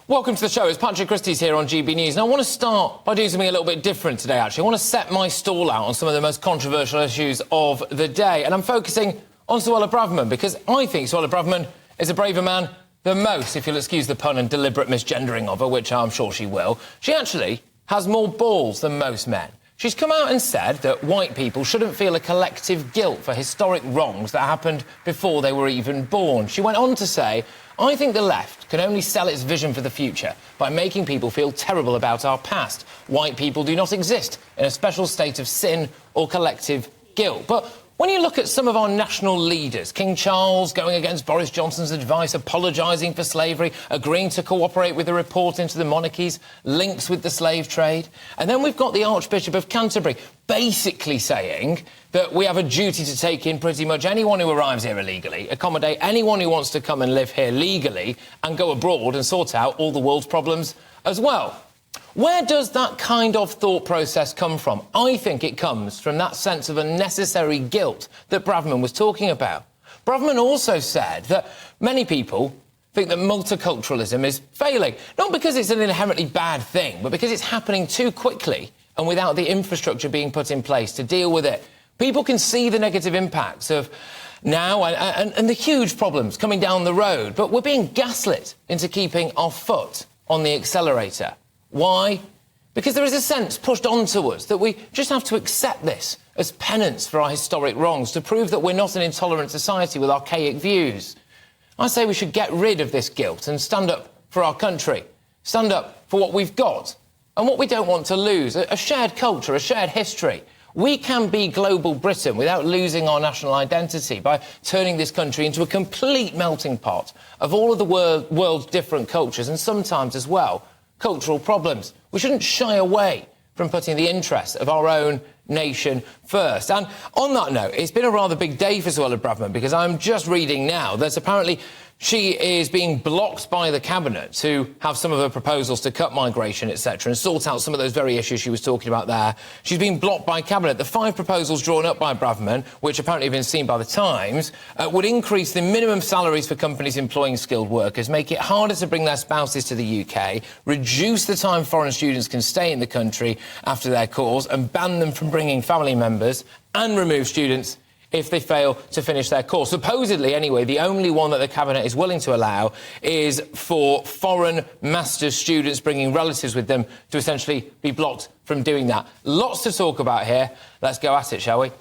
Welcome to the show. It's Patrick Christys here on GB News. And I want to start by doing something a little bit different today, actually. I want to set my stall out on some of the most controversial issues of the day. And I'm focusing on Suella Braverman, because I think Suella Braverman is a braver man than most, if you'll excuse the pun and deliberate misgendering of her, which I'm sure she will. She actually has more balls than most men. She's come out and said that white people shouldn't feel a collective guilt for historic wrongs that happened before they were even born. She went on to say, I think the left can only sell its vision for the future by making people feel terrible about our past. White people do not exist in a special state of sin or collective guilt. But when you look at some of our national leaders, King Charles going against Boris Johnson's advice, apologising for slavery, agreeing to cooperate with the report into the monarchy's links with the slave trade, and then we've got the Archbishop of Canterbury basically saying that we have a duty to take in pretty much anyone who arrives here illegally, accommodate anyone who wants to come and live here legally, and go abroad and sort out all the world's problems as well. Where does that kind of thought process come from? I think it comes from that sense of unnecessary guilt that Braverman was talking about. Braverman also said that many people think that multiculturalism is failing, not because it's an inherently bad thing, but because it's happening too quickly and without the infrastructure being put in place to deal with it. People can see the negative impacts of now and the huge problems coming down the road, but we're being gaslit into keeping our foot on the accelerator. Why? Because there is a sense pushed onto us that we just have to accept this as penance for our historic wrongs, to prove that we're not an intolerant society with archaic views. I say we should get rid of this guilt and stand up for our country, stand up for what we've got and what we don't want to lose, a shared culture, a shared history. We can be global Britain without losing our national identity by turning this country into a complete melting pot of all of the world's different cultures and sometimes as well cultural problems. We shouldn't shy away from putting the interests of our own nation first. And on that note, it's been a rather big day for Suella Braverman, because I'm just reading now that apparently she is being blocked by the Cabinet to have some of her proposals to cut migration, etc., and sort out some of those very issues she was talking about there. She's been blocked by Cabinet. The 5 proposals drawn up by Braverman, which apparently have been seen by the Times, would increase the minimum salaries for companies employing skilled workers, make it harder to bring their spouses to the UK, reduce the time foreign students can stay in the country after their course, and ban them from bringing family members, and remove students if they fail to finish their course. Supposedly, anyway, the only one that the Cabinet is willing to allow is for foreign master's students bringing relatives with them to essentially be blocked from doing that. Lots to talk about here. Let's go at it, shall we?